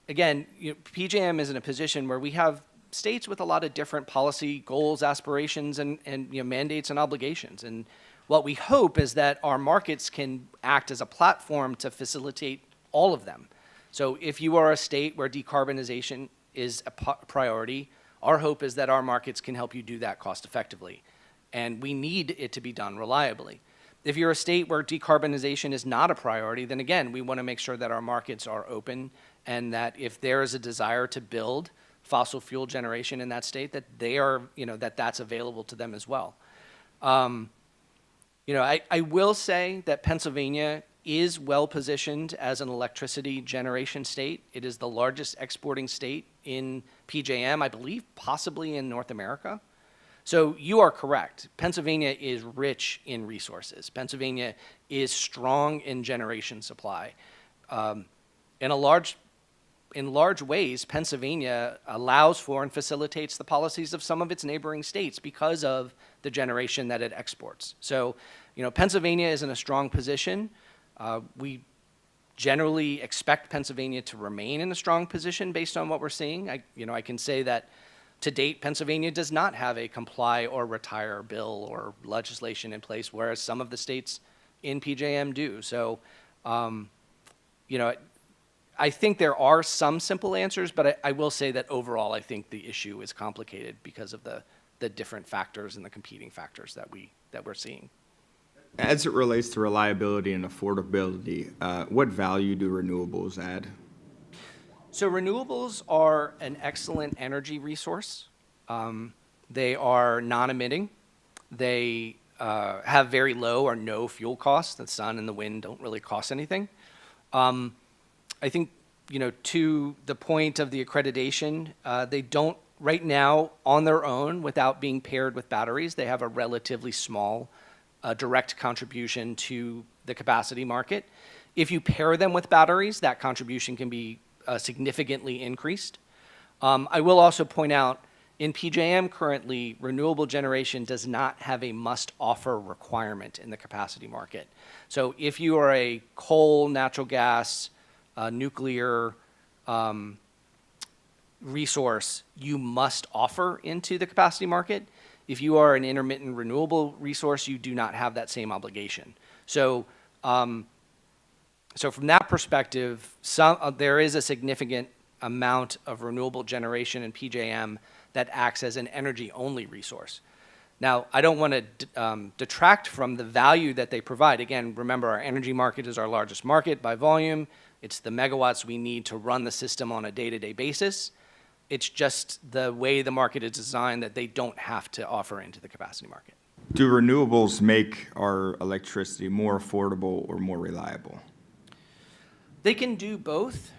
PJM is in a position where we have states with a lot of different policy goals, aspirations, and mandates and obligations. And what we hope is that our markets can act as a platform to facilitate all of them. So if you are a state where decarbonization is a priority, our hope is that our markets can help you do that cost effectively. And we need it to be done reliably. If you're a state where decarbonization is not a priority, then again, we want to make sure that our markets are open and that if there is a desire to build fossil fuel generation in that state, that they are, that's available to them as well. I will say that Pennsylvania is well positioned as an electricity generation state. It is the largest exporting state in PJM, I believe, possibly in North America. So you are correct. Pennsylvania is rich in resources. Pennsylvania is strong in generation supply. In large ways, Pennsylvania allows for and facilitates the policies of some of its neighboring states because of the generation that it exports. So, Pennsylvania is in a strong position. We generally expect Pennsylvania to remain in a strong position based on what we're seeing. I can say that to date, Pennsylvania does not have a comply or retire bill or legislation in place, whereas some of the states in PJM do. So, I think there are some simple answers, but I will say that overall, I think the issue is complicated because of the the different factors and the competing factors that we're seeing. As it relates to reliability and affordability, what value do renewables add? So renewables are an excellent energy resource. They are non-emitting. They have very low or no fuel costs. The sun and the wind don't really cost anything. I think, to the point of the accreditation, they don't, right now, on their own, without being paired with batteries, they have a relatively small direct contribution to the capacity market. If you pair them with batteries, that contribution can be significantly increased. I will also point out, in PJM currently, renewable generation does not have a must-offer requirement in the capacity market. So if you are a coal, natural gas, nuclear resource, you must offer into the capacity market. If you are an intermittent renewable resource, you do not have that same obligation. So, from that perspective, there is a significant amount of renewable generation in PJM that acts as an energy-only resource. Now, I don't want to detract from the value that they provide. Again, remember, our energy market is our largest market by volume. It's the megawatts we need to run the system on a day-to-day basis. It's just the way the market is designed that they don't have to offer into the capacity market. Do renewables make our electricity more affordable or more reliable? They can do both.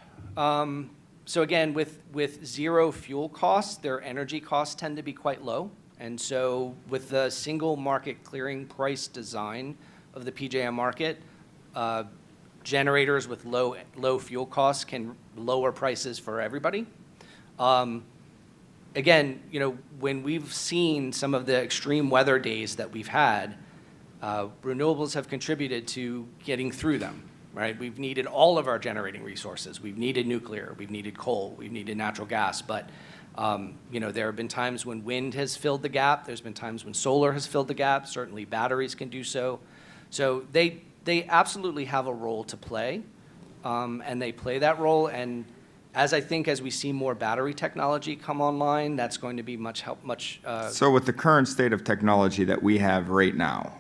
So again, with zero fuel costs, their energy costs tend to be quite low. And so with the single market clearing price design of the PJM market, generators with low fuel costs can lower prices for everybody. Again, when we've seen some of the extreme weather days that we've had, renewables have contributed to getting through them, right? We've needed all of our generating resources. We've needed nuclear, we've needed coal, we've needed natural gas, but there have been times when wind has filled the gap. There's been times when solar has filled the gap. Certainly batteries can do so. So they absolutely have a role to play, and they play that role. And as we see more battery technology come online, that's going to be much. So with the current state of technology that we have right now,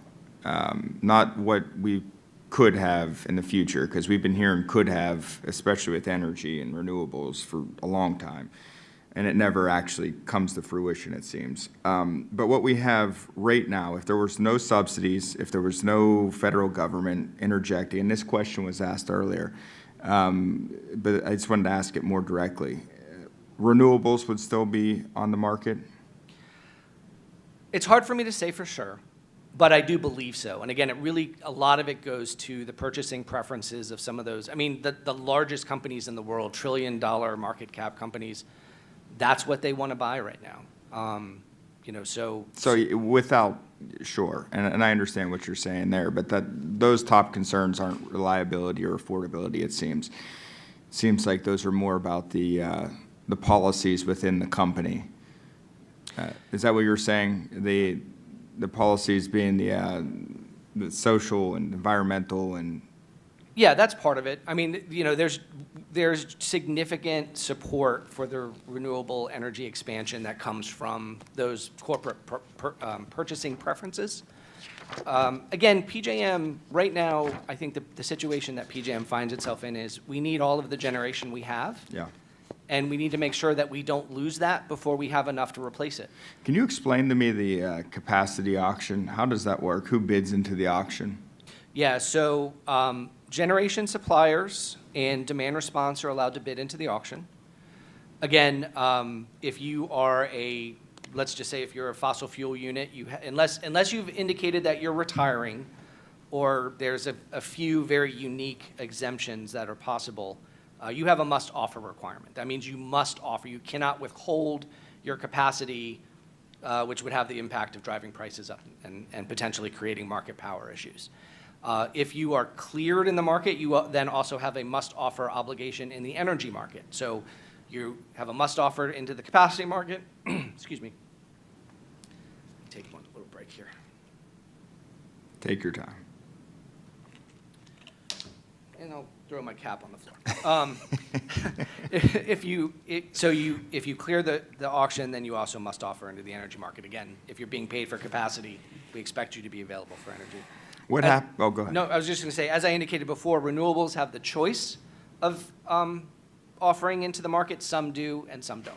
not what we could have in the future, because we've been hearing could have, especially with energy and renewables, for a long time, and it never actually comes to fruition, it seems. But what we have right now, if there was no subsidies, if there was no federal government interjecting, and this question was asked earlier, but I just wanted to ask it more directly, renewables would still be on the market? It's hard for me to say for sure, but I do believe so. And again, a lot of it goes to the purchasing preferences of some of those. I mean, the largest companies in the world, trillion-dollar market cap companies, that's what they want to buy right now. So without, sure, and I understand what you're saying there, but those top concerns aren't reliability or affordability, it seems. Seems like those are more about the policies within the company. Is that what you're saying? The policies being the social and environmental and... Yeah, that's part of it. I mean, there's significant support for the renewable energy expansion that comes from those corporate purchasing preferences. Again, PJM, right now, I think the situation that PJM finds itself in is we need all of the generation we have. Yeah. And we need to make sure that we don't lose that before we have enough to replace it. Can you explain to me the capacity auction? How does that work? Who bids into the auction? Yeah, so generation suppliers and demand response are allowed to bid into the auction. Again, if you are let's just say if you're a fossil fuel unit, unless you've indicated that you're retiring, or there's a few very unique exemptions that are possible, you have a must-offer requirement. That means you must offer. You cannot withhold your capacity, which would have the impact of driving prices up and potentially creating market power issues. If you are cleared in the market, you then also have a must-offer obligation in the energy market. So you have a must-offer into the capacity market. Excuse me. Take one little break here. Take your time. And I'll throw my cap on the floor. If you clear the auction, then you also must offer into the energy market. Again, if you're being paid for capacity, we expect you to be available for energy. What happened? Oh, go ahead. No, I was just going to say, as I indicated before, renewables have the choice of offering into the market. Some do and some don't.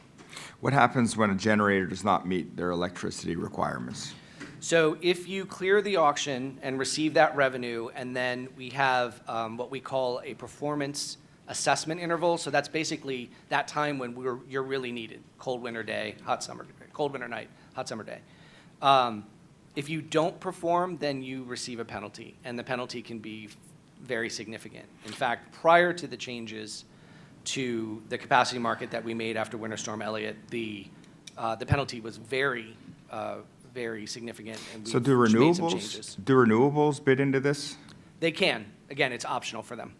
What happens when a generator does not meet their electricity requirements? So if you clear the auction and receive that revenue, and then we have what we call a performance assessment interval. So that's basically that time when you're really needed. Cold winter day, cold winter night, hot summer day. If you don't perform, then you receive a penalty, and the penalty can be very significant. In fact, prior to the changes to the capacity market that we made after Winter Storm Elliott, the penalty was very, very significant, and So do we've made some changes. renewables bid into this? They can. Again, it's optional for them.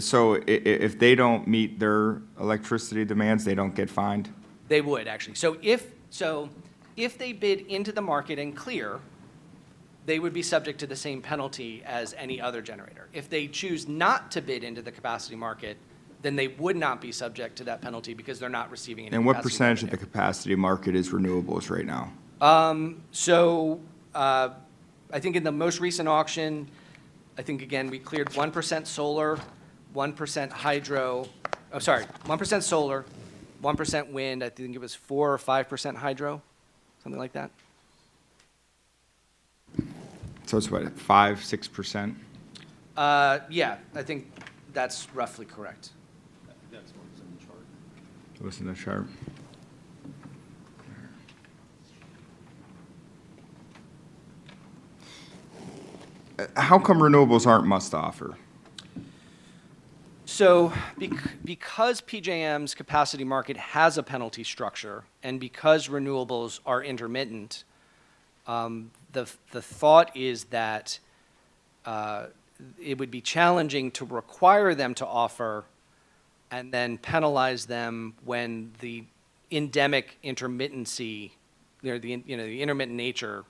So if they don't meet their electricity demands, they don't get fined? They would, actually. So if they bid into the market and clear, they would be subject to the same penalty as any other generator. If they choose not to bid into the capacity market, then they would not be subject to that penalty because they're not receiving any And what capacity percentage of the revenue. capacity market is renewables right now? I think in the most recent auction, I think, again, we cleared 1% solar, 1% hydro, 1% solar, 1% wind, I think it was 4 or 5% hydro, something like that. So it's what, 5-6%? Yeah, I think that's roughly correct. Listen to the chart. How come renewables aren't must offer? So because PJM's capacity market has a penalty structure, and because renewables are intermittent, the thought is that it would be challenging to require them to offer and then penalize them when the endemic intermittency, the intermittent nature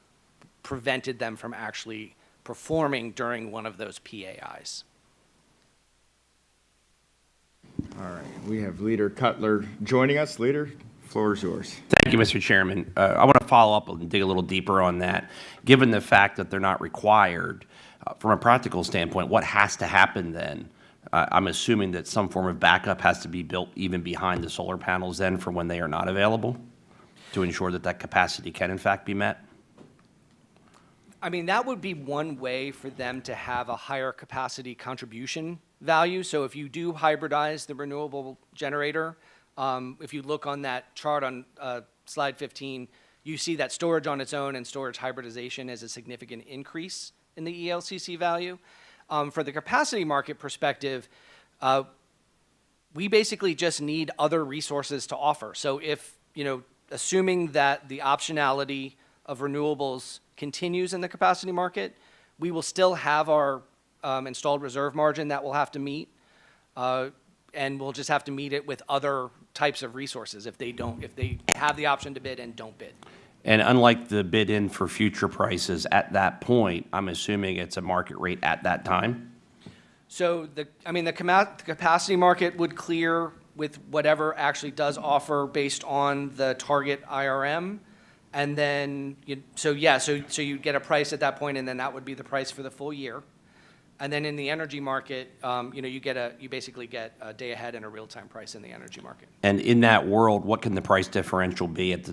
prevented them from actually performing during one of those PAIs. All right, we have Leader Cutler joining us. Leader, floor is yours. Thank you, Mr. Chairman. I want to follow up and dig a little deeper on that. Given the fact that they're not required, from a practical standpoint, what has to happen then? I'm assuming that some form of backup has to be built even behind the solar panels then for when they are not available to ensure that that capacity can in fact be met? I mean, that would be one way for them to have a higher capacity contribution value. So if you do hybridize the renewable generator, if you look on that chart on slide 15, you see that storage on its own and storage hybridization is a significant increase in the ELCC value. For the capacity market perspective, we basically just need other resources to offer. So if, assuming that the optionality of renewables continues in the capacity market, we will still have our installed reserve margin that we'll have to meet, and we'll just have to meet it with other types of resources if they have the option to bid and don't bid. And unlike the bid-in for future prices at that point, I'm assuming it's a market rate at that time? So the capacity market would clear with whatever actually does offer based on the target IRM. And then, so you get a price at that point, and then that would be the price for the full year. And then in the energy market, you basically get a day ahead and a real-time price in the energy market. And in that world, what can the price differential be at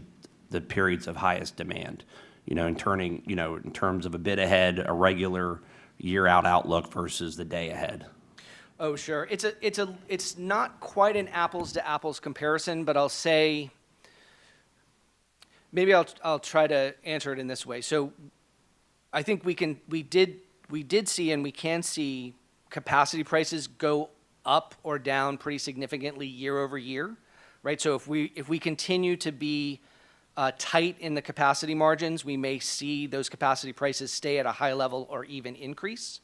the periods of highest demand? In terms of a bid ahead, a regular year-out outlook versus the day ahead? Oh, sure. It's not quite an apples-to-apples comparison, but I'll say, maybe I'll try to answer it in this way. So I think we did see and we can see capacity prices go up or down pretty significantly year over year, right? So if we continue to be tight in the capacity margins, we may see those capacity prices stay at a high level or even increase.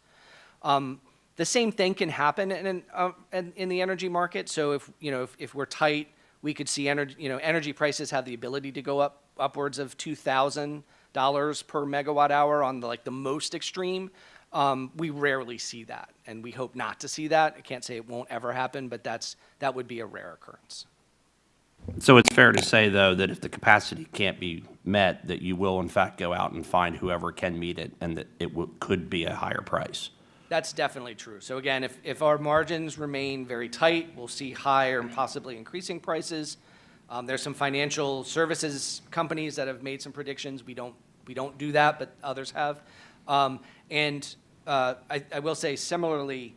The same thing can happen in the energy market. So if we're tight, we could see energy prices have the ability to go up upwards of $2,000 per megawatt hour on the most extreme. We rarely see that, and we hope not to see that. I can't say it won't ever happen, but that would be a rare occurrence. So it's fair to say, though, that if the capacity can't be met, that you will in fact go out and find whoever can meet it, and that it could be a higher price. That's definitely true. So again, if our margins remain very tight, we'll see higher and possibly increasing prices. There's some financial services companies that have made some predictions. We don't do that, but others have. I will say similarly,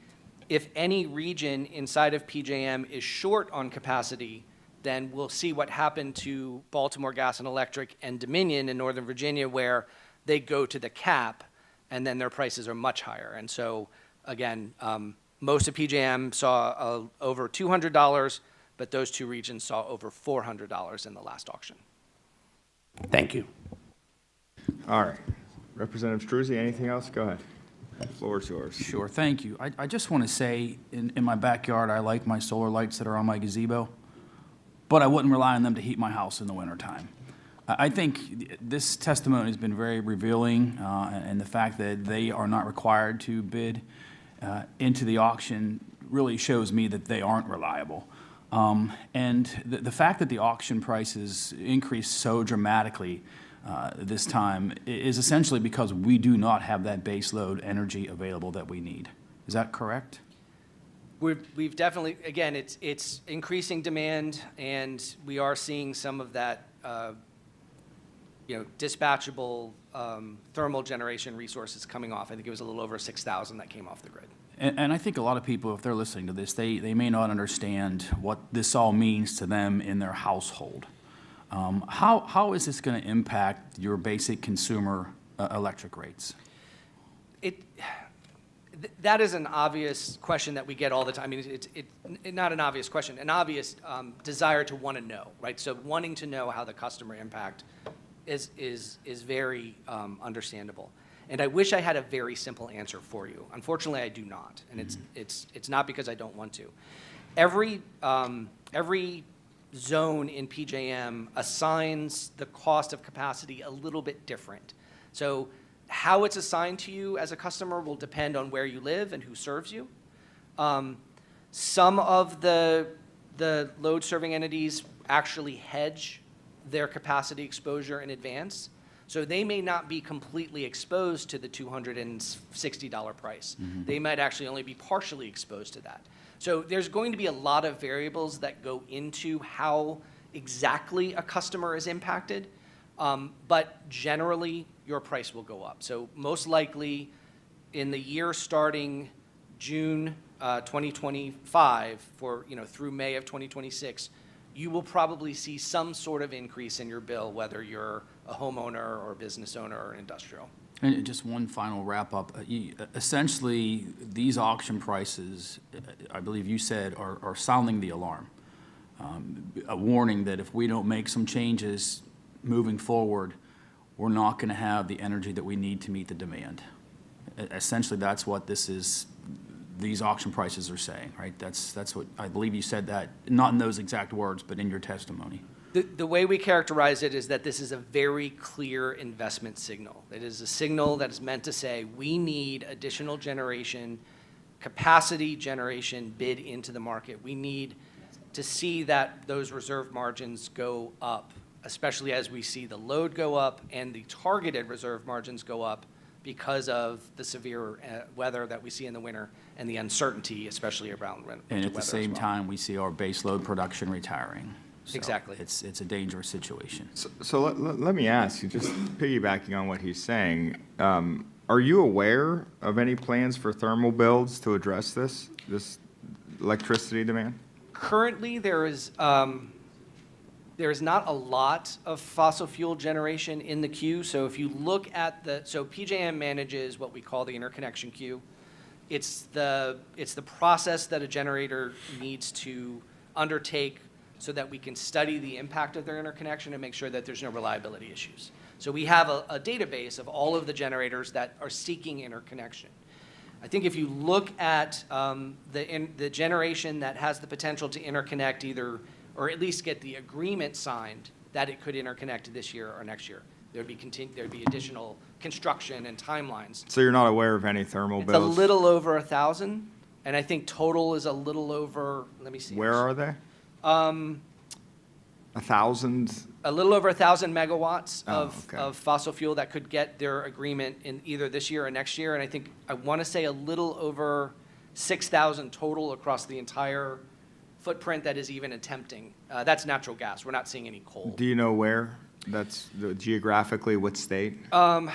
if any region inside of PJM is short on capacity, then we'll see what happened to Baltimore Gas and Electric and Dominion in Northern Virginia, where they go to the cap, and then their prices are much higher. And so, again, most of PJM saw over $200, but those two regions saw over $400 in the last auction. Thank you. All right. Representative Struzzi, anything else? Go ahead. The floor is yours. Sure, thank you. I just want to say, in my backyard, I like my solar lights that are on my gazebo, but I wouldn't rely on them to heat my house in the wintertime. I think this testimony has been very revealing, and the fact that they are not required to bid into the auction really shows me that they aren't reliable. And the fact that the auction prices increased so dramatically this time is essentially because we do not have that base load energy available that we need. Is that correct? We've definitely, again, it's increasing demand, and we are seeing some of that, dispatchable thermal generation resources coming off. I think it was a little over 6,000 that came off the grid. And I think a lot of people, if they're listening to this, they may not understand what this all means to them in their household. How is this going to impact your basic consumer electric rates? That is an obvious question that we get all the time. I mean, it's not an obvious question, an obvious desire to want to know, right? So wanting to know how the customer impact is very understandable. And I wish I had a very simple answer for you. Unfortunately, I do not, and it's not because I don't want to. Every zone in PJM assigns the cost of capacity a little bit different. So how it's assigned to you as a customer will depend on where you live and who serves you. Some of the load-serving entities actually hedge their capacity exposure in advance. So they may not be completely exposed to the $260 price. They might actually only be partially exposed to that. So there's going to be a lot of variables that go into how exactly a customer is impacted, but generally your price will go up. So most likely in the year starting June 2025 through May of 2026, you will probably see some sort of increase in your bill, whether you're a homeowner or a business owner or an industrial. And just one final wrap-up. Essentially, these auction prices, I believe you said, are sounding the alarm. A warning that if we don't make some changes moving forward, we're not going to have the energy that we need to meet the demand. Essentially, that's what these auction prices are saying, right? That's what, I believe you said that, not in those exact words, but in your testimony. The way we characterize it is that this is a very clear investment signal. It is a signal that is meant to say we need additional generation, capacity generation bid into the market. We need to see that those reserve margins go up, especially as we see the load go up and the targeted reserve margins go up because of the severe weather that we see in the winter and the uncertainty, especially around winter weather. And at the same time, we see our base load production retiring. So Exactly. It's a dangerous situation. So let me ask you, just piggybacking on what he's saying, are you aware of any plans for thermal builds to address this electricity demand? Currently, there is not a lot of fossil fuel generation in the queue. So if you look at so PJM manages what we call the interconnection queue. It's the process that a generator needs to undertake so that we can study the impact of their interconnection and make sure that there's no reliability issues. So we have a database of all of the generators that are seeking interconnection. I think if you look at the generation that has the potential to interconnect or at least get the agreement signed that it could interconnect this year or next year, there'd be additional construction and timelines. So you're not aware of any thermal It's a bills? little over 1,000, and I think total is a little over, let me see. Where are they? 1,000? A little over 1,000 megawatts Oh, okay. of fossil fuel that could get their agreement in either this year or next year. And I think, I want to say a little over 6,000 total across the entire footprint that is even attempting. That's natural gas. We're not seeing any coal. Do you know where? That's geographically, what state? I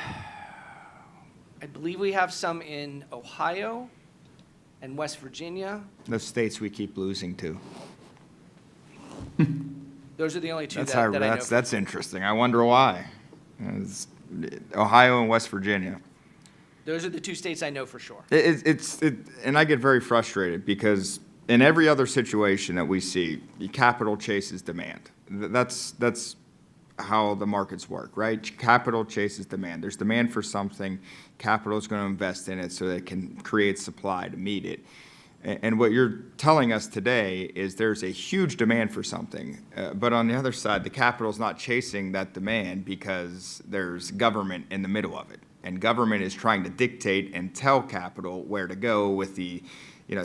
believe we have some in Ohio and West Virginia. Those states we keep losing to. Those are the only two That's that I know. that's interesting. I wonder why. It's Ohio and West Virginia. Those are the two states I know for sure. And I get very frustrated because in every other situation that we see, the capital chases demand. That's how the markets work, right? Capital chases demand. There's demand for something, capital is going to invest in it so that it can create supply to meet it. And what you're telling us today is there's a huge demand for something, but on the other side, the capital's not chasing that demand because there's government in the middle of it. And government is trying to dictate and tell capital where to go with the,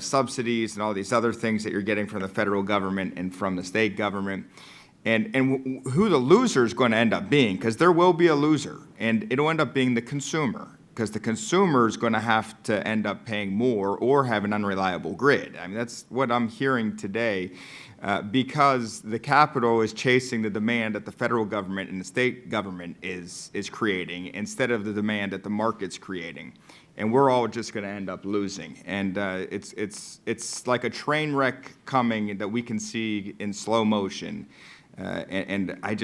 subsidies and all these other things that you're getting from the federal government and from the state government. And who the loser is going to end up being, because there will be a loser, and it'll end up being the consumer, because the consumer is going to have to end up paying more or have an unreliable grid. I mean, that's what I'm hearing today, because the capital is chasing the demand that the federal government and the state government is creating instead of the demand that the market's creating. And we're all just going to end up losing. And it's like a train wreck coming that we can see in slow motion. And I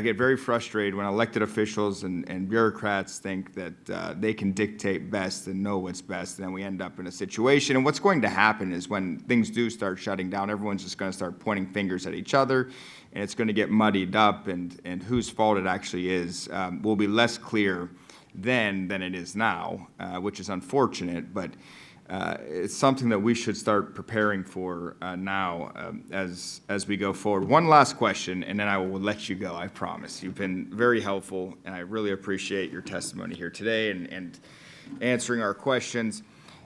get very frustrated when elected officials and bureaucrats think that they can dictate best and know what's best, and then we end up in a situation. And what's going to happen is when things do start shutting down, everyone's just going to start pointing fingers at each other, and it's going to get muddied up, and whose fault it actually is will be less clear then than it is now, which is unfortunate, but it's something that we should start preparing for now as we go forward. One last question, and then I will let you go, I promise. You've been very helpful, and I really appreciate your testimony here today and answering our questions.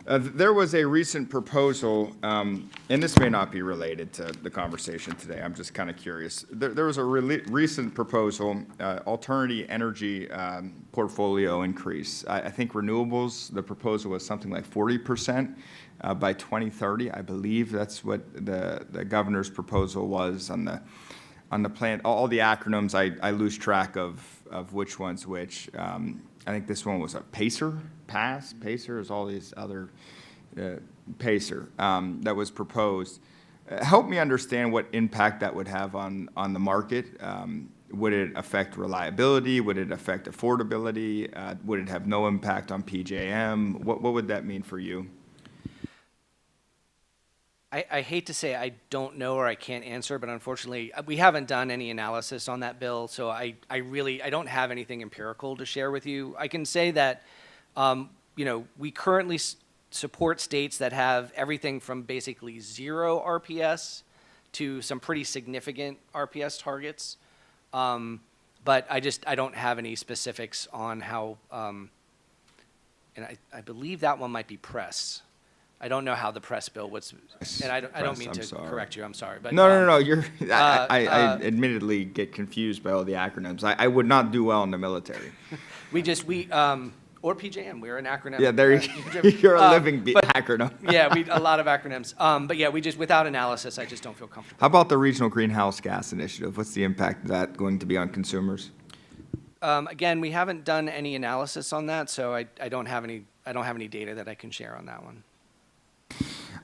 There was a recent proposal, and this may not be related to the conversation today, I'm just kind of curious. There was a recent proposal, alternative energy portfolio increase. I think renewables, the proposal was something like 40% by 2030. I believe that's what the governor's proposal was on the plan. All the acronyms, I lose track of which one's which. I think this one was a PACER, PACER is all these other PACER that was proposed. Help me understand what impact that would have on the market. Would it affect reliability? Would it affect affordability? Would it have no impact on PJM? What would that mean for you? I hate to say I don't know or I can't answer, but unfortunately, we haven't done any analysis on that bill, so I don't have anything empirical to share with you. I can say that, we currently support states that have everything from basically 0 RPS to some pretty significant RPS targets. But I don't have any specifics on how, and I believe that one might be press. I don't know how the press bill was, and I don't mean to correct you, I'm sorry. But No, you're, I admittedly get confused by all the acronyms. I would not do well in the military. Or PJM, we're an acronym. Yeah, there you're a living acronym. Yeah, a lot of acronyms. But yeah, without analysis, I just don't feel comfortable. How about the Regional Greenhouse Gas Initiative? What's the impact of that going to be on consumers? Again, we haven't done any analysis on that, so I don't have any data that I can share on that one.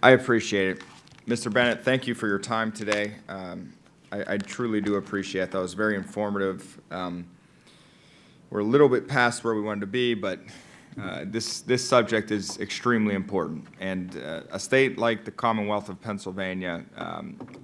I appreciate it. Mr. Bennett, thank you for your time today. I truly do appreciate it. That was very informative. We're a little bit past where we wanted to be, but this subject is extremely important. And a state like the Commonwealth of Pennsylvania,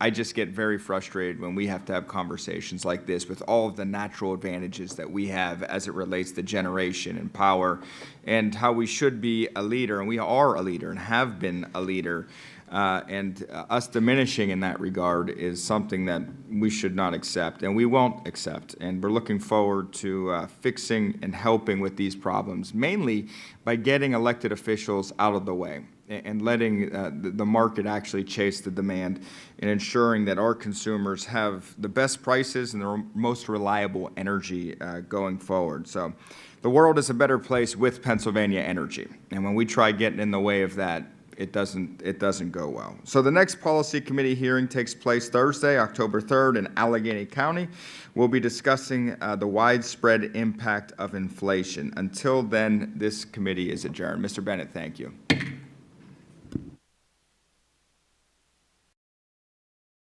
I just get very frustrated when we have to have conversations like this with all of the natural advantages that we have as it relates to generation and power and how we should be a leader, and we are a leader and have been a leader And us diminishing in that regard is something that we should not accept, and we won't accept. And we're looking forward to fixing and helping with these problems, mainly by getting elected officials out of the way and letting the market actually chase the demand and ensuring that our consumers have the best prices and the most reliable energy going forward. So the world is a better place with Pennsylvania Energy. And when we try getting in the way of that, it doesn't go well. So the next policy committee hearing takes place Thursday, October 3rd in Allegheny County. We'll be discussing the widespread impact of inflation. Until then, this committee is adjourned. Mr. Bennett, thank you.